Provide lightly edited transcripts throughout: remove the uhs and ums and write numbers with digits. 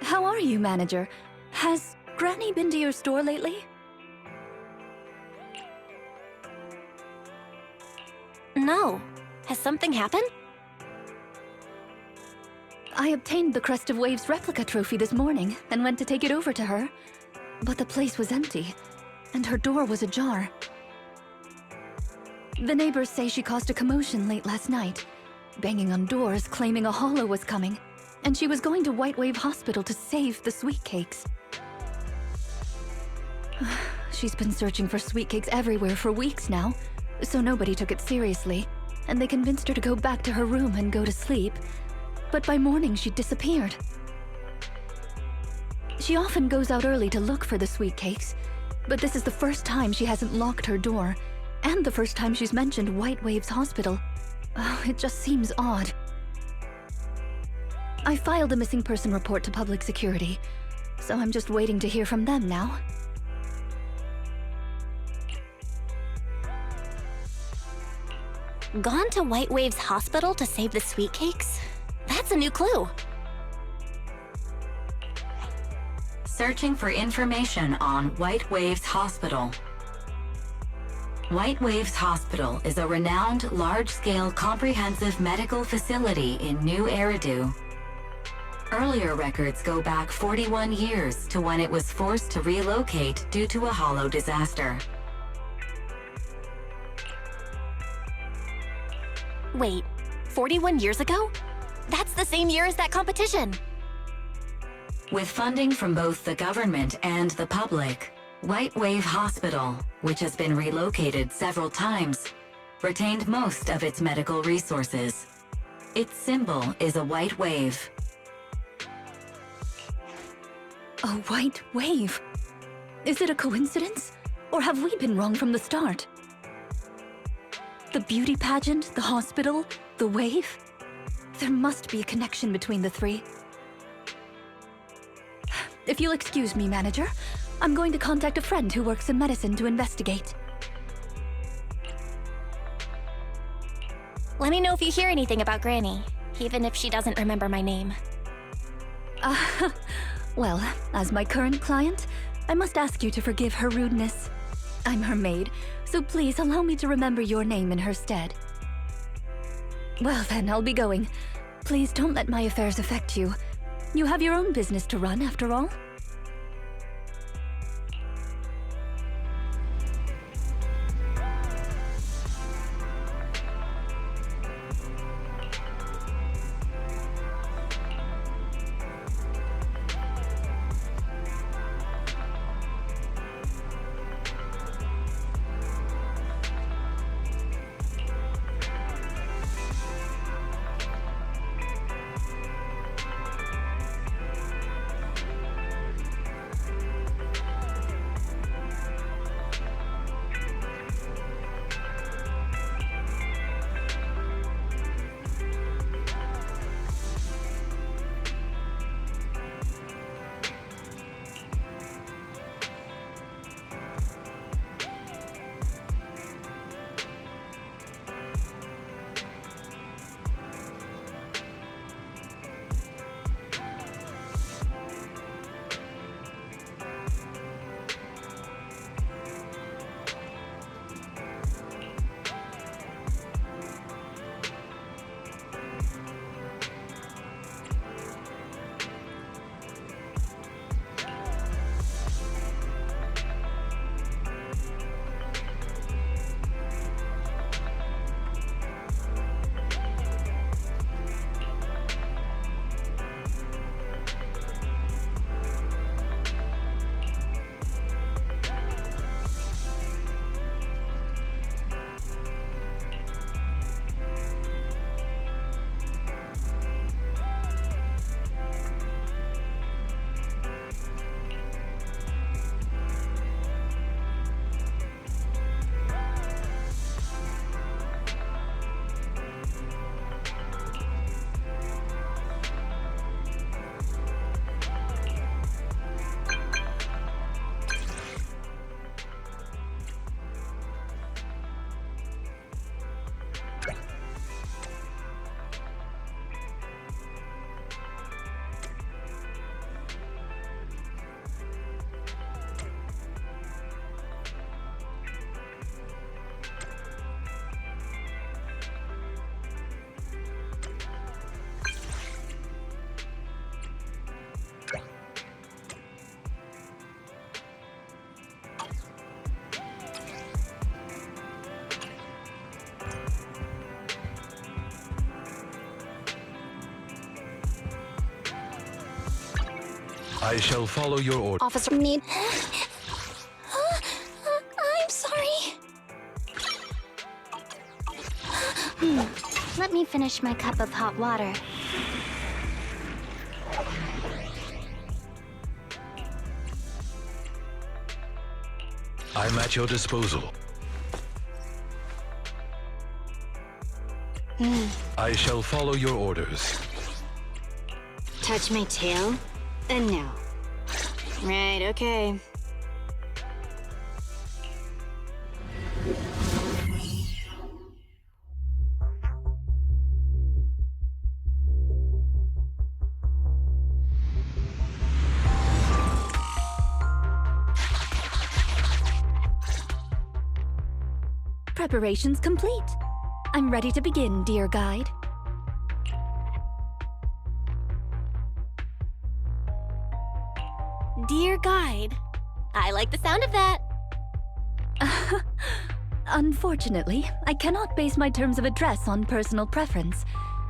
How are you, manager? Has Granny been to your store lately? No. Has something happened? I obtained the Crest of Waves replica trophy this morning and went to take it over to her. But the place was empty, and her door was ajar. The neighbors say she caused a commotion late last night, banging on doors claiming a holo was coming, and she was going to White Wave Hospital to save the sweet cakes. She's been searching for sweet cakes everywhere for weeks now, so nobody took it seriously, and they convinced her to go back to her room and go to sleep. But by morning, she'd disappeared. She often goes out early to look for the sweet cakes, but this is the first time she hasn't locked her door, and the first time she's mentioned White Waves Hospital. Oh, it just seems odd. I filed a missing person report to public security, so I'm just waiting to hear from them now. Gone to White Waves Hospital to save the sweet cakes? That's a new clue. Searching for information on White Waves Hospital. White Waves Hospital is a renowned, large-scale, comprehensive medical facility in New Eridu. Earlier records go back 41 years to when it was forced to relocate due to a holo disaster. Wait, 41 years ago? That's the same year as that competition! With funding from both the government and the public, White Wave Hospital, which has been relocated several times, retained most of its medical resources. Its symbol is a white wave. A white wave? Is it a coincidence? Or have we been wrong from the start? The beauty pageant, the hospital, the wave? There must be a connection between the three. If you'll excuse me, manager, I'm going to contact a friend who works in medicine to investigate. Let me know if you hear anything about Granny, even if she doesn't remember my name. Well, as my current client, I must ask you to forgive her rudeness. I'm her maid, so please allow me to remember your name in her stead. Well then, I'll be going. Please don't let my affairs affect you. You have your own business to run, after all. I shall follow your order. Officer need. I'm sorry. Let me finish my cup of hot water. I'm at your disposal. I shall follow your orders. Touch my tail? No. Right, okay. Preparations complete. I'm ready to begin, dear guide. Dear guide. I like the sound of that. Unfortunately, I cannot base my terms of address on personal preference.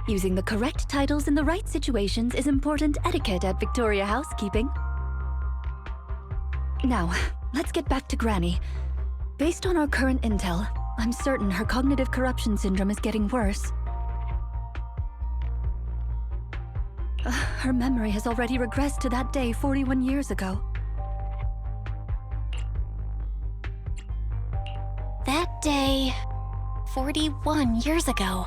Using the correct titles in the right situations is important etiquette at Victoria Housekeeping. Now, let's get back to Granny. Based on our current intel, I'm certain her cognitive corruption syndrome is getting worse. Her memory has already regressed to that day 41 years ago. That day, 41 years ago.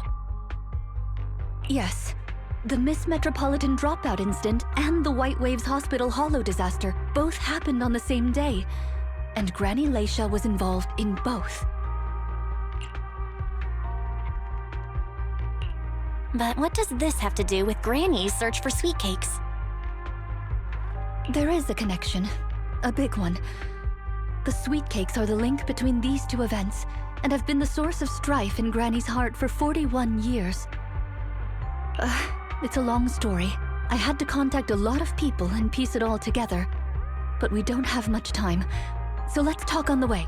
Yes. The Miss Metropolitan dropout incident and the White Waves Hospital Hollow disaster both happened on the same day, and Granny Leisha was involved in both. But what does this have to do with Granny's search for sweet cakes? There is a connection. A big one. The sweet cakes are the link between these two events, and have been the source of strife in Granny's heart for 41 years. It's a long story. I had to contact a lot of people and piece it all together. But we don't have much time, so let's talk on the way.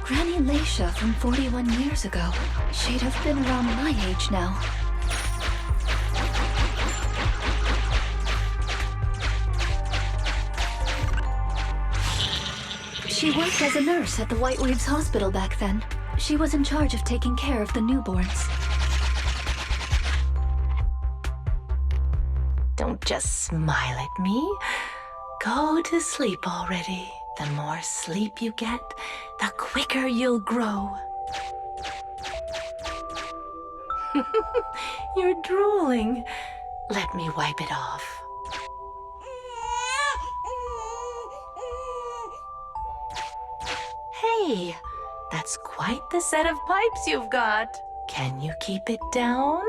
Granny Leisha from 41 years ago. She'd have been around my age now. She worked as a nurse at the White Waves Hospital back then. She was in charge of taking care of the newborns. Don't just smile at me. Go to sleep already. The more sleep you get, the quicker you'll grow. You're drooling. Let me wipe it off. Hey, that's quite the set of pipes you've got. Can you keep it down?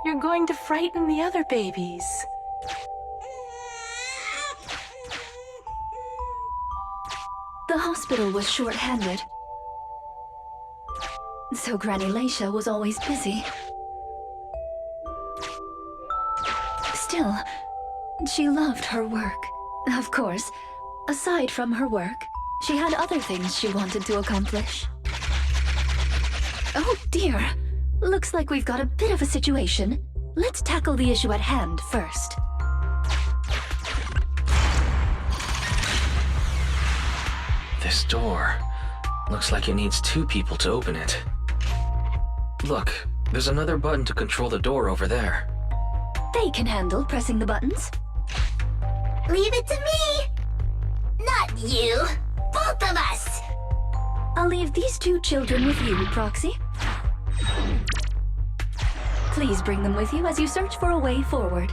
You're going to frighten the other babies. The hospital was short-handed, so Granny Leisha was always busy. Still, she loved her work. Of course, aside from her work, she had other things she wanted to accomplish. Oh dear, looks like we've got a bit of a situation. Let's tackle the issue at hand first. This door looks like it needs 2 people to open it. Look, there's another button to control the door over there. They can handle pressing the buttons. Leave it to me! Not you! Both of us! I'll leave these 2 children with you, Proxy. Please bring them with you as you search for a way forward.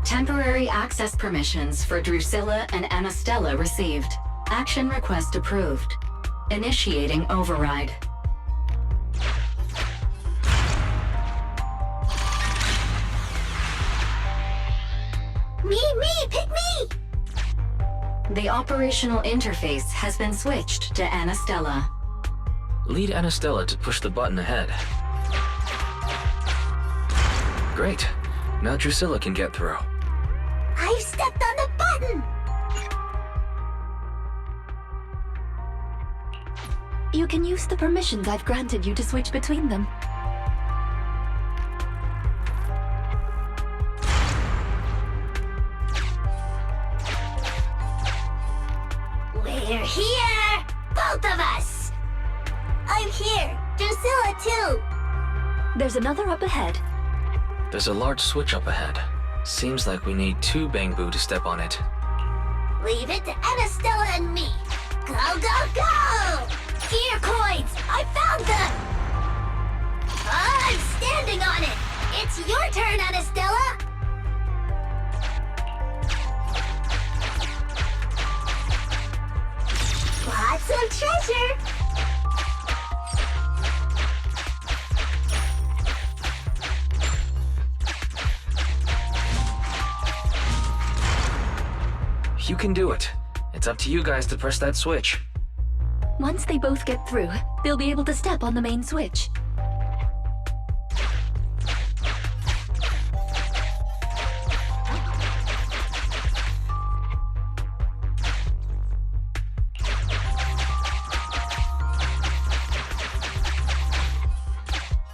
Temporary access permissions for Drusilla and Anastella received. Action request approved. Initiating override. Me, pick me! The operational interface has been switched to Anastella. Lead Anastella to push the button ahead. Great. Now Drusilla can get through. I've stepped on the button! You can use the permissions I've granted you to switch between them. We're here! Both of us! I'm here! Drusilla too! There's another up ahead. There's a large switch up ahead. Seems like we need 2 Bangbu to step on it. Leave it to Anastella and me! Go, go, go! Gear coins! I found them! I'm standing on it! It's your turn, Anastella! Lots of treasure! You can do it. It's up to you guys to press that switch. Once they both get through, they'll be able to step on the main switch.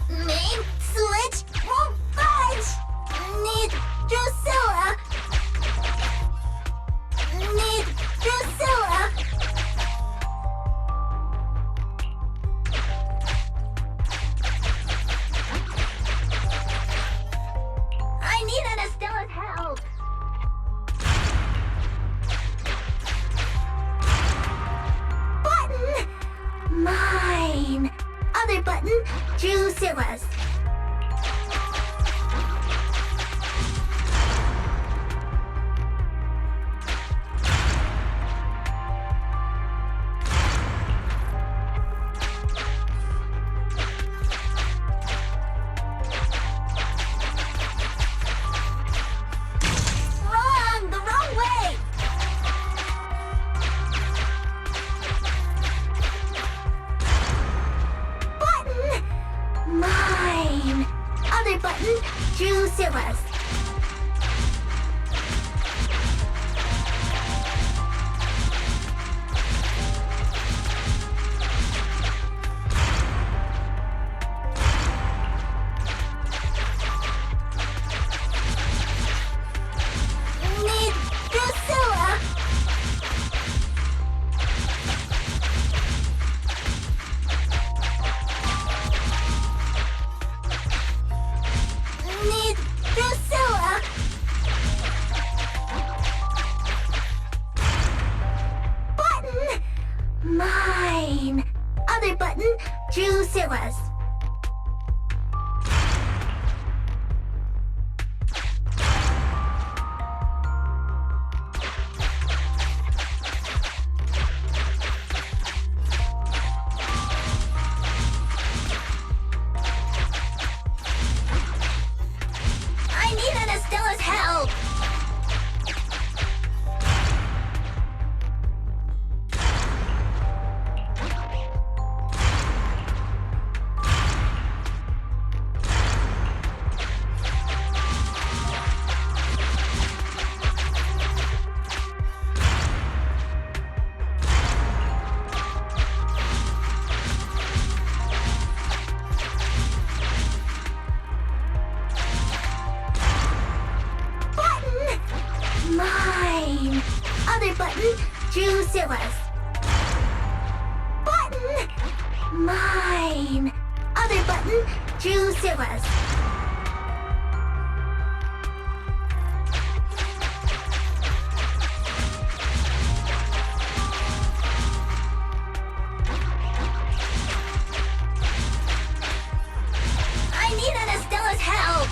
Main switch won't budge! Need Drusilla! Need Drusilla! I need Anastella's help! Button! Mine! Other button, Drusilla's. Wrong! The wrong way! Button! Mine! Other button, Drusilla's. Need Drusilla! Need Drusilla! Button! Mine! Other button, Drusilla's. I need Anastella's help! Button! Mine! Other button, Drusilla's. Button! Mine! Other button, Drusilla's. I need Anastella's help!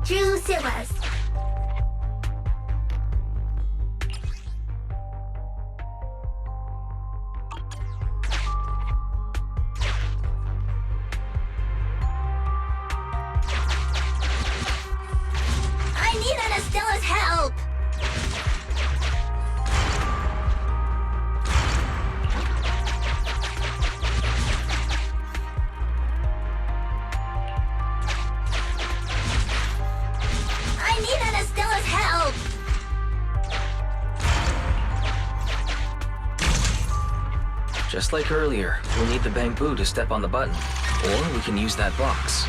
juice it was. I need Anastella's help! I need Anastella's help! Just like earlier, we'll need the bamboo to step on the button. Or we can use that box.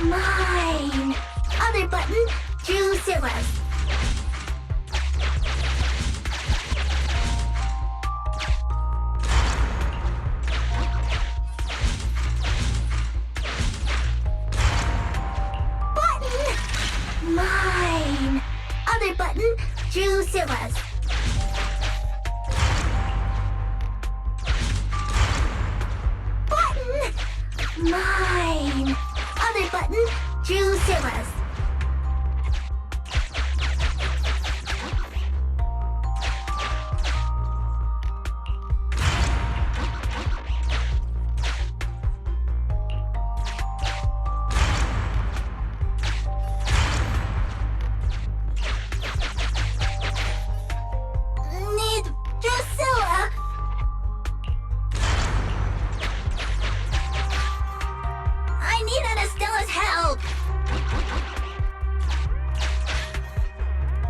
Mine! Other button, juice it was. Button! Mine! Other button, juice it was. Button! Mine! Other button, juice it was. Need Drusilla. I need Anastella's help.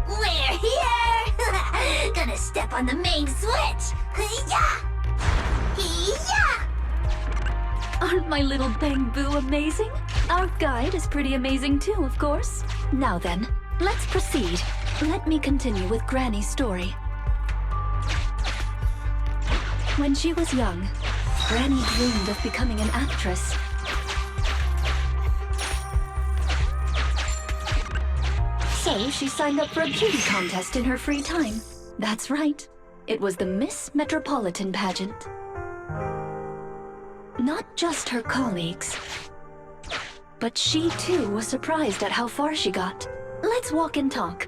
We're here. Gonna step on the main switch. Yeah. Yeah. Aren't my little bamboo amazing? Our guide is pretty amazing too, of course. Now then, let's proceed. Let me continue with Granny's story. When she was young, Granny dreamed of becoming an actress. So she signed up for a beauty contest in her free time. That's right. It was the Miss Metropolitan pageant. Not just her colleagues, but she too was surprised at how far she got. Let's walk and talk.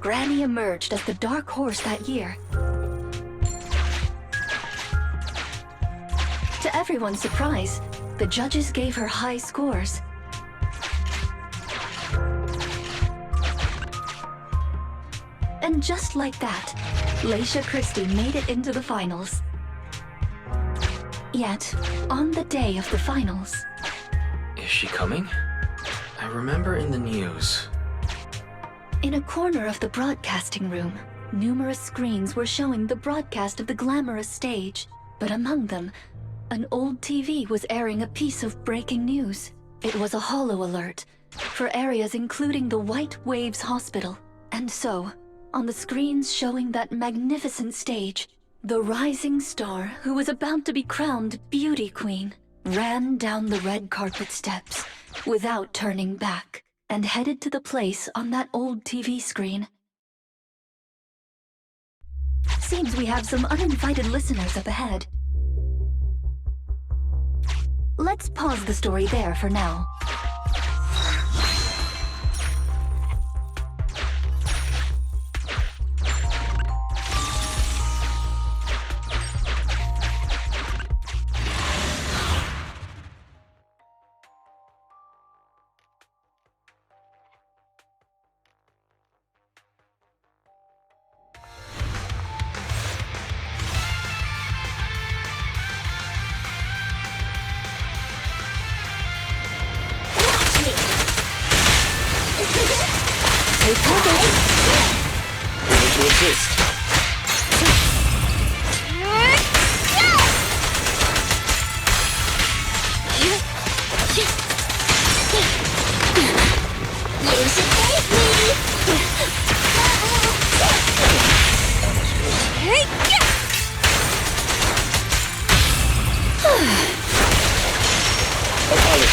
Granny emerged as the dark horse that year. To everyone's surprise, the judges gave her high scores. And just like that, Laisha Christie made it into the finals. Yet, on the day of the finals... Is she coming? I remember in the news. In a corner of the broadcasting room, numerous screens were showing the broadcast of the glamorous stage. But among them, an old TV was airing a piece of breaking news. It was a holo alert for areas including the White Waves Hospital. And so, on the screens showing that magnificent stage, the rising star who was about to be crowned Beauty Queen ran down the red carpet steps without turning back and headed to the place on that old TV screen. Seems we have some uninvited listeners up ahead. Let's pause the story there for now.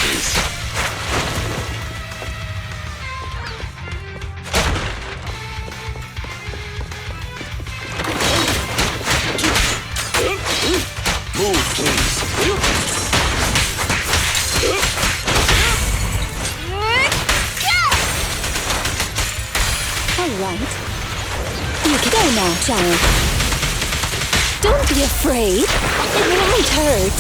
please. Move, please. All right. You can go now, child. Don't be afraid. It won't hurt.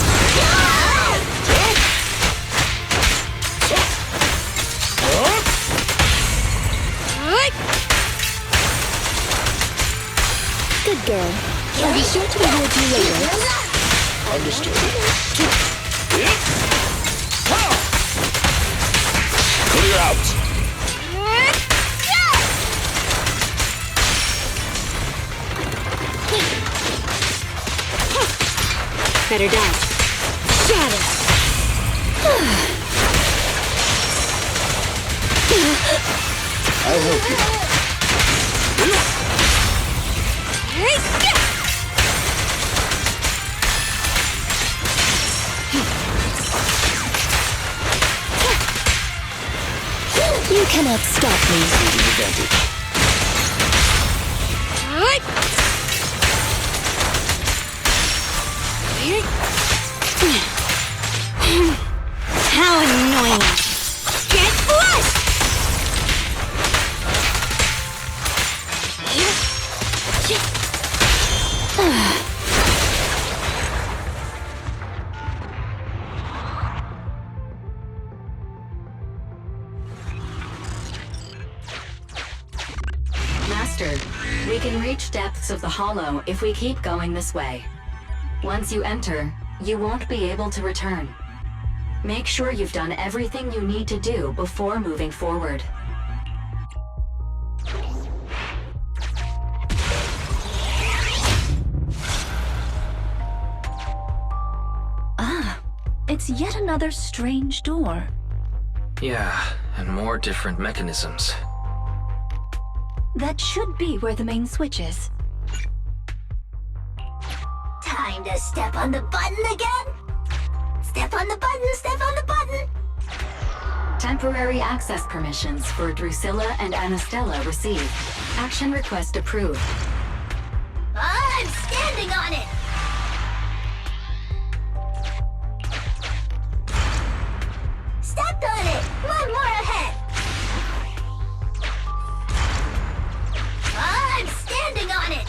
Good girl. I'll be sure to reward you later. Understood. Clear out. Better dodge. Shatter. I'll help you. You cannot stop me. Taking advantage. How annoying! Get flushed! Master, we can reach depths of the hollow if we keep going this way. Once you enter, you won't be able to return. Make sure you've done everything you need to do before moving forward. It's yet another strange door. Yeah, and more different mechanisms. That should be where the main switch is. Time to step on the button again? Step on the button, step on the button! Temporary access permissions for Drusilla and Anastella received. Action request approved. I'm standing on it! Stepped on it! One more ahead! I'm standing on it!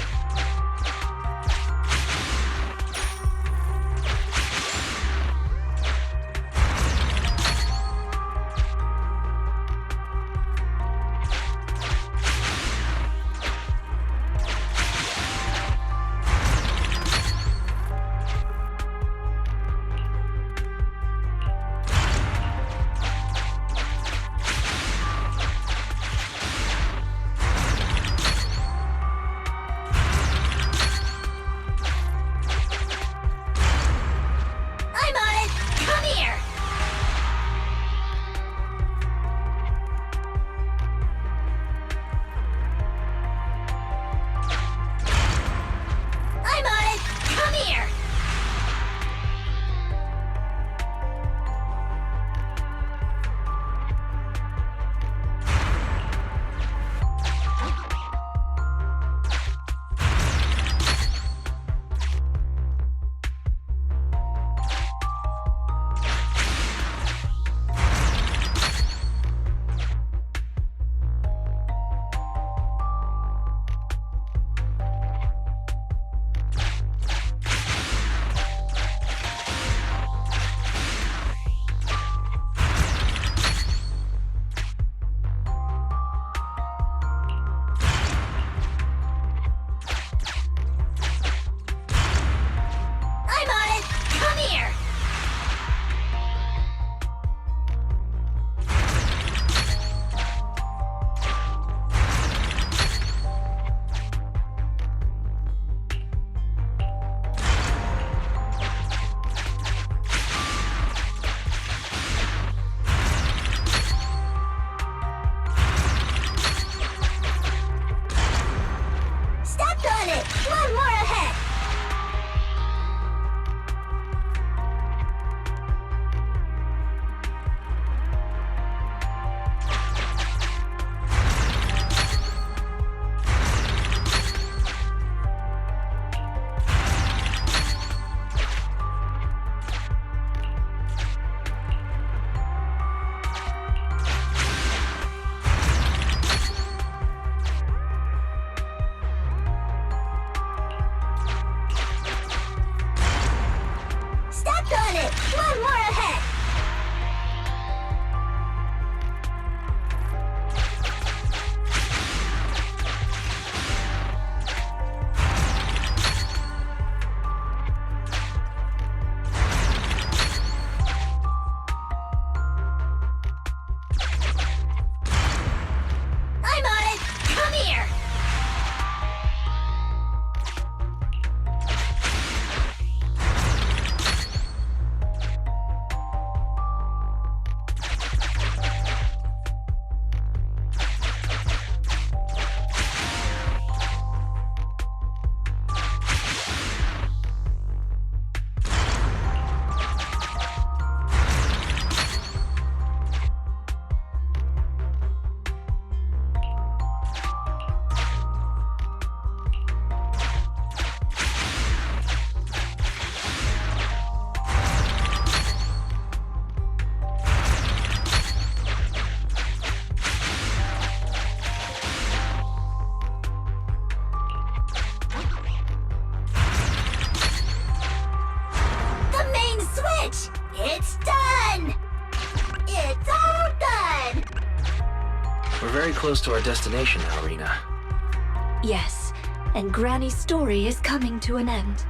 very close to our destination now, Rina. Yes, and Granny's story is coming to an end.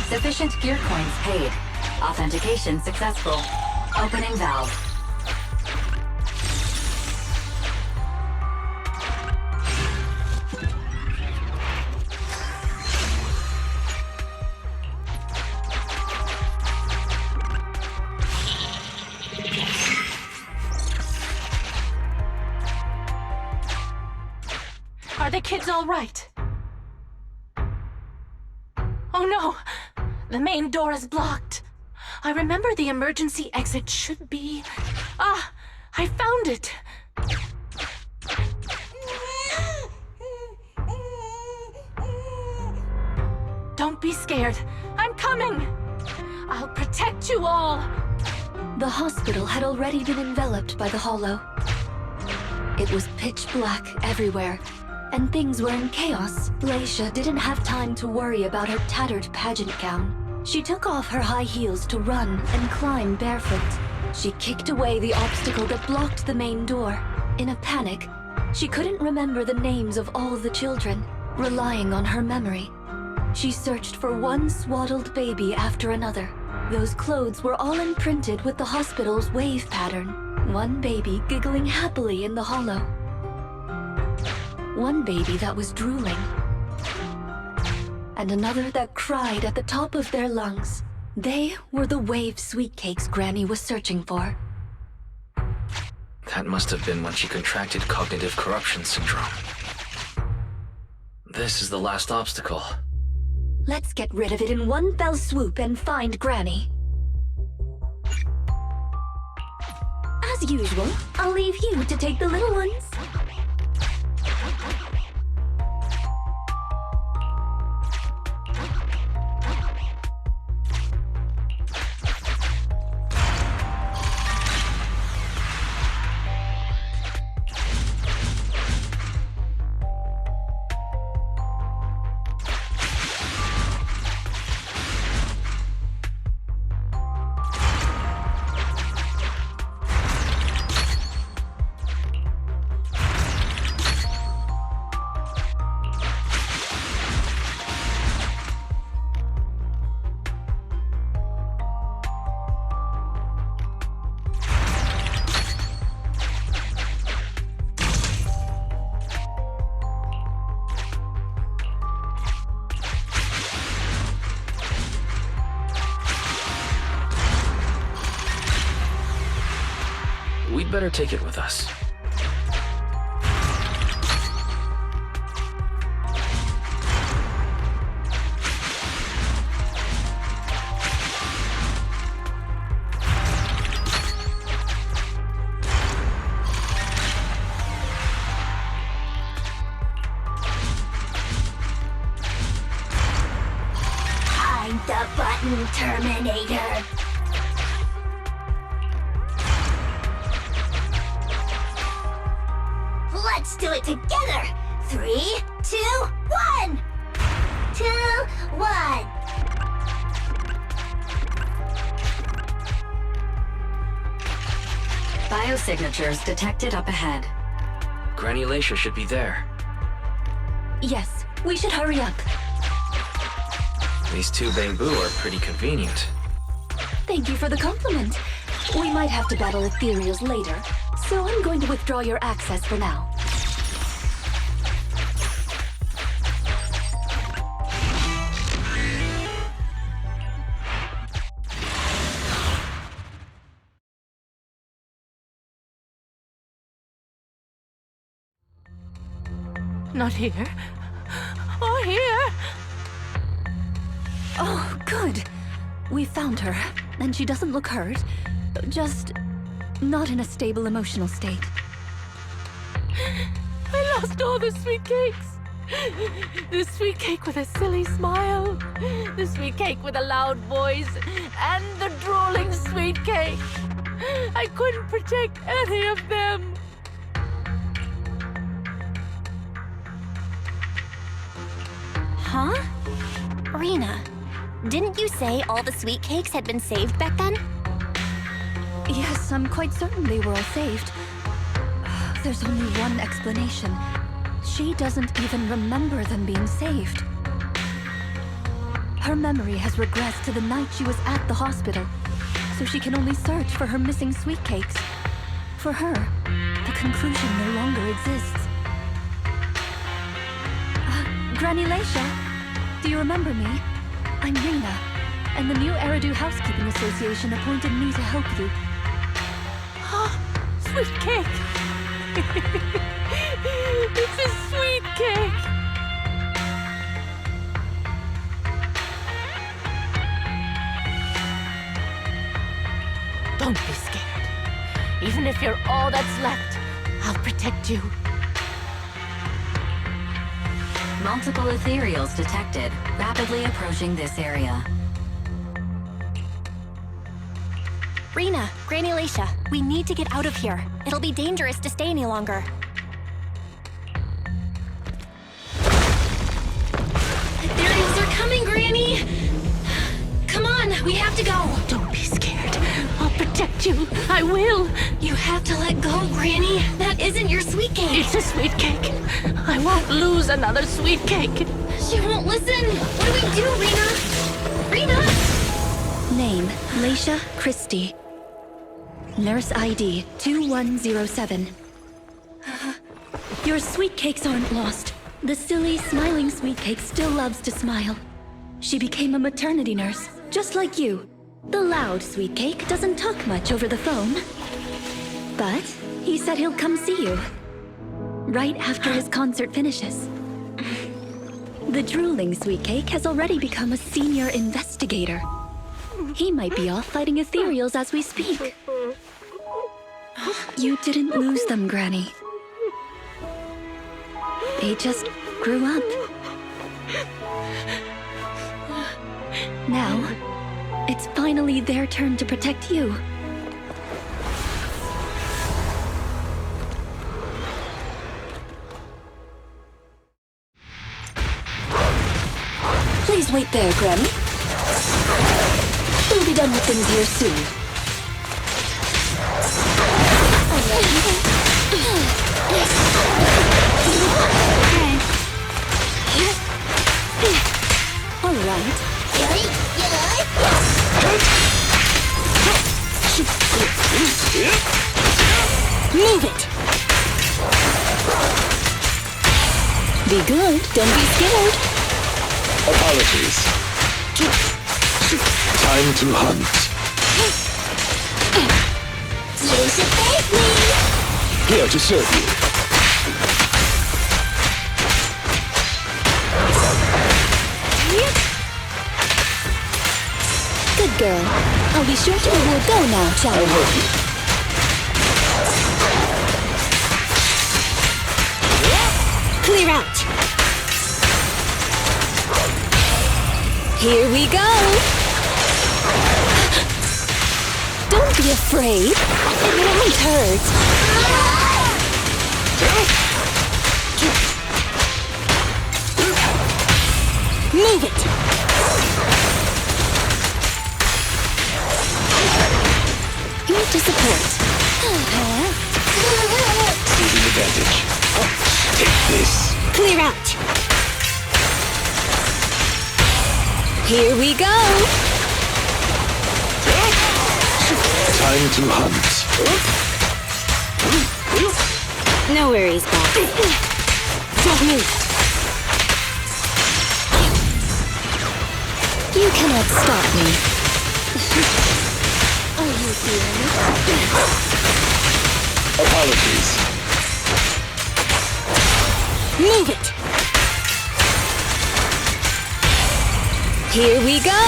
Sufficient gear coins paid. Authentication successful. Opening valve. Are the kids all right? Oh no! The main door is blocked. I remember the emergency exit should be... Ah! I found it! Don't be scared. I'm coming! I'll protect you all! The hospital had already been enveloped by the hollow. It was pitch black everywhere, and things were in chaos. Laisha didn't have time to worry about her tattered pageant gown. She took off her high heels to run and climb barefoot. She kicked away the obstacle that blocked the main door. In a panic, she couldn't remember the names of all the children. Relying on her memory, she searched for one swaddled baby after another. Those clothes were all imprinted with the hospital's wave pattern. One baby giggling happily in the hollow. One baby that was drooling. And another that cried at the top of their lungs. They were the wave sweet cakes Granny was searching for. That must have been when she contracted cognitive corruption syndrome. This is the last obstacle. Let's get rid of it in one fell swoop and find Granny. As usual, I'll leave you to take the little ones. We'd better take it with us. I'm the button Terminator. Let's do it together. 3, 2, 1. 2, 1. Biosignatures detected up ahead. Granny Laisha should be there. Yes, we should hurry up. These two bamboo are pretty convenient. Thank you for the compliment. We might have to battle ethereals later, so I'm going to withdraw your access for now. Not here. Or here. Oh, good. We found her, and she doesn't look hurt. Just not in a stable emotional state. I lost all the sweet cakes. The sweet cake with a silly smile. The sweet cake with a loud voice. And the drooling sweet cake. I couldn't protect any of them. Huh? Rina, Didn't you say all the sweet cakes had been saved back then? Yes, I'm quite certain they were all saved. There's only one explanation. She doesn't even remember them being saved. Her memory has regressed to the night she was at the hospital, so she can only search for her missing sweet cakes. For her, the conclusion no longer exists. Granny Leisha, do you remember me? I'm Rina, and the new Eridu Housekeeping Association appointed me to help you. Sweet cake! It's a sweet cake! Don't be scared. Even if you're all that's left, I'll protect you. Multiple ethereals detected, rapidly approaching this area. Rina, Granny Leisha, we need to get out of here. It'll be dangerous to stay any longer. Ethereals are coming, Granny! Come on, we have to go! Don't be scared. I'll protect you. I will. You have to let go, Granny. That isn't your sweet cake. It's a sweet cake. I won't lose another sweet cake. She won't listen. What do we do, Rina? Rina? Name, Leisha Christie. Nurse ID 2107. Your sweet cakes aren't lost. The silly, smiling sweet cake still loves to smile. She became a maternity nurse, just like you. The loud sweet cake doesn't talk much over the phone. But he said he'll come see you. Right after his concert finishes. The drooling sweet cake has already become a senior investigator. He might be off fighting ethereals as we speak. You didn't lose them, Granny. They just grew up. Now, it's finally their turn to protect you. Please wait there, Granny. We'll be done with things here soon. All right. Move it! Be good, don't be scared. Apologies. Time to hunt. You should thank me. Here to serve you. Good girl. I'll be sure to let her go now, child. I'll help you. Clear out. Here we go. Don't be afraid. It won't hurt. Move it. Here to support. Taking advantage. Take this. Clear out. Here we go. Time to hunt. No worries, Bob. Don't move. You cannot stop me. Are you feeling it? Apologies. Move it. Here we go.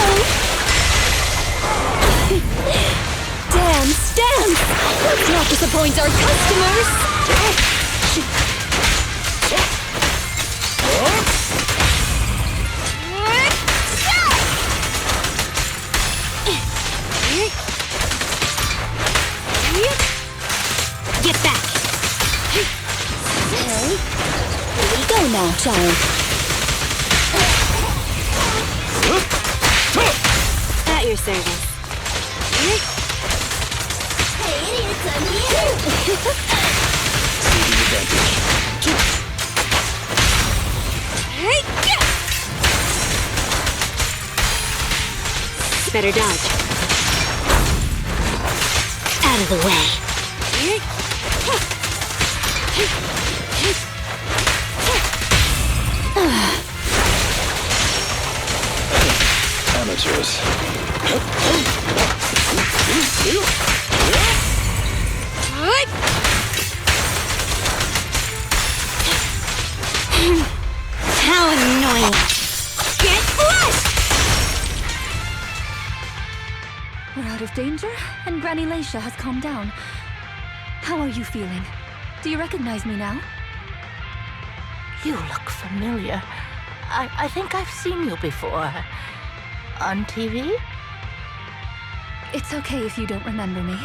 Dance, dance. Let's not disappoint our customers. Get back. Okay. Here we go now, child. At your service. Hey, idiots, I'm here! See the advantage. Better dodge. Out of the way. Amateurs. How annoying. Get flushed! We're out of danger, and Granny Leisha has calmed down. How are you feeling? Do you recognize me now? You look familiar. I think I've seen you before. On TV? It's okay if you don't remember me.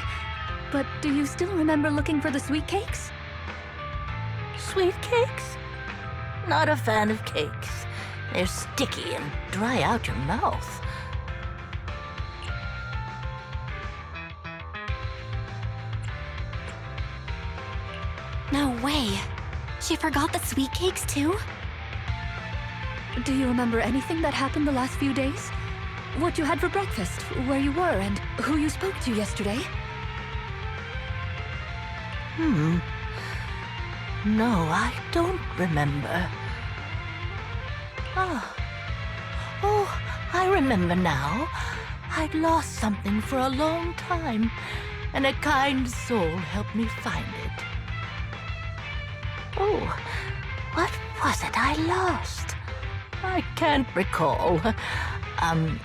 But do you still remember looking for the sweet cakes? Sweet cakes? Not a fan of cakes. They're sticky and dry out your mouth. No way. She forgot the sweet cakes too? Do you remember anything that happened the last few days? What you had for breakfast, where you were, and who you spoke to yesterday? No, I don't remember. Oh, I remember now. I'd lost something for a long time, and a kind soul helped me find it. Oh, what was it I lost? I can't recall. And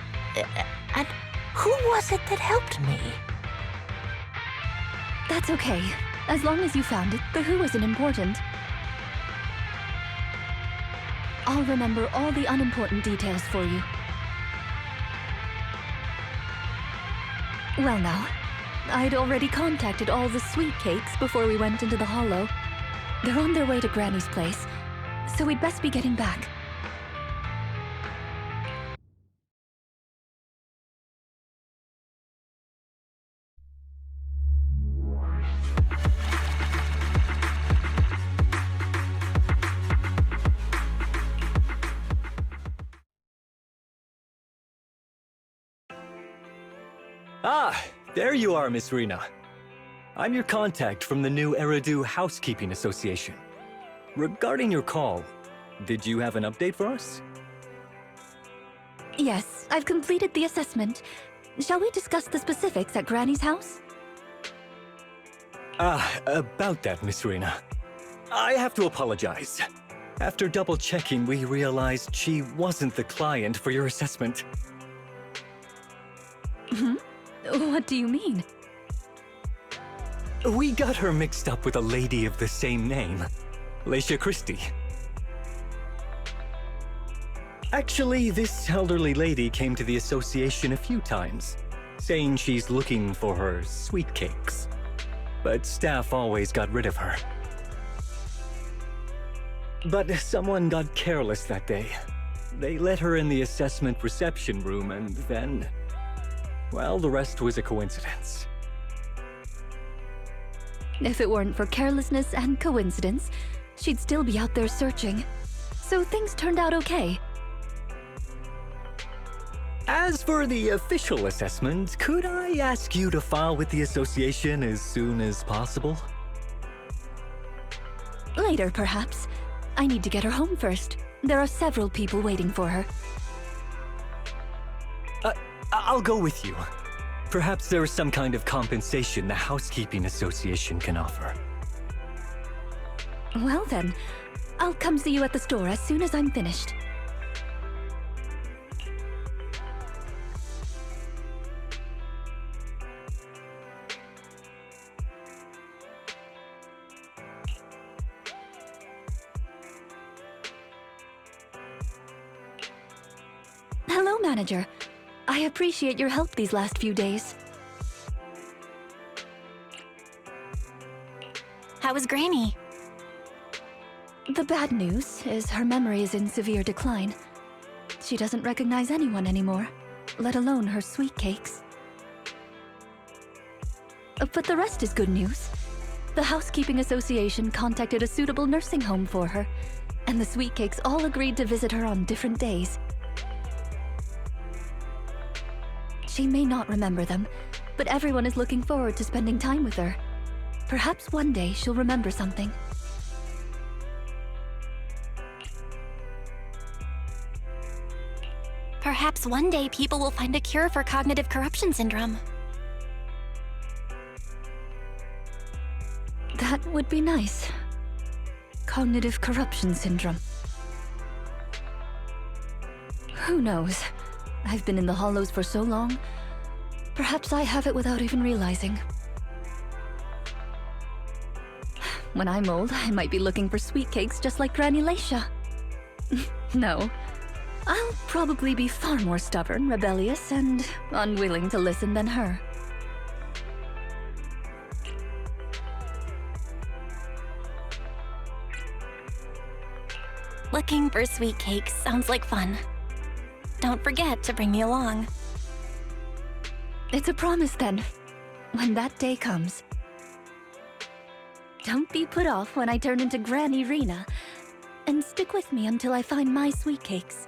who was it that helped me? That's okay. As long as you found it, the who isn't important. I'll remember all the unimportant details for you. Well now, I'd already contacted all the sweet cakes before we went into the hollow. They're on their way to Granny's place, so we'd best be getting back. Ah, there you are, Miss Rina. I'm your contact from the new Eridu Housekeeping Association. Regarding your call, did you have an update for us? Yes, I've completed the assessment. Shall we discuss the specifics at Granny's house? About that, Miss Rina. I have to apologize. After double-checking, we realized she wasn't the client for your assessment. What do you mean? We got her mixed up with a lady of the same name, Leisha Christie. Actually, this elderly lady came to the association a few times, saying she's looking for her sweet cakes. But staff always got rid of her. But someone got careless that day. They let her in the assessment reception room and then... well, the rest was a coincidence. If it weren't for carelessness and coincidence, she'd still be out there searching. So things turned out okay. As for the official assessment, could I ask you to file with the association as soon as possible? Later, perhaps. I need to get her home first. There are several people waiting for her. I'll go with you. Perhaps there is some kind of compensation the Housekeeping Association can offer. Well then, I'll come see you at the store as soon as I'm finished. Hello, Manager. I appreciate your help these last few days. How was Granny? The bad news is her memory is in severe decline. She doesn't recognize anyone anymore. let alone her sweet cakes. But the rest is good news. The Housekeeping Association contacted a suitable nursing home for her, and the sweet cakes all agreed to visit her on different days. She may not remember them, but everyone is looking forward to spending time with her. Perhaps one day she'll remember something. Perhaps one day people will find a cure for cognitive corruption syndrome. That would be nice. Cognitive corruption syndrome. Who knows? I've been in the Hollows for so long. Perhaps I have it without even realizing. When I'm old, I might be looking for sweet cakes just like Granny Leisha. No. I'll probably be far more stubborn, rebellious, and unwilling to listen than her. Looking for sweet cakes sounds like fun. Don't forget to bring me along. It's a promise then, when that day comes. Don't be put off when I turn into Granny Rina, and stick with me until I find my sweet cakes.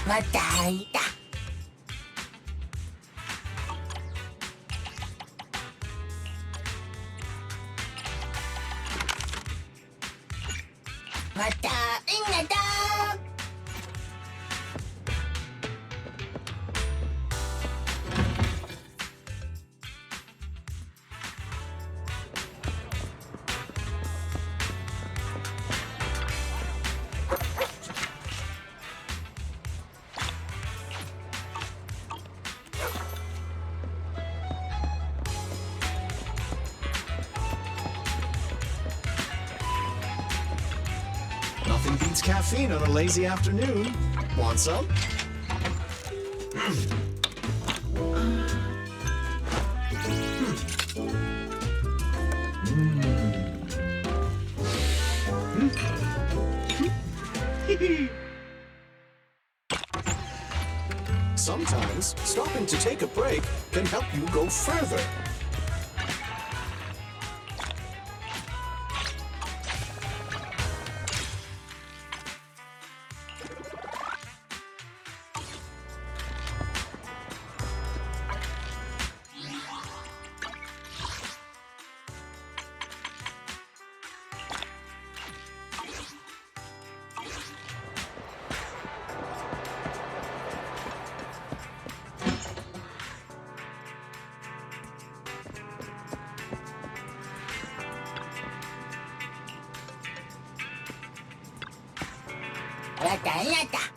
Matay da. Matain na daw. Nothing beats caffeine on a lazy afternoon. Want some? Sometimes, stopping to take a break can help you go further. Lata, lata.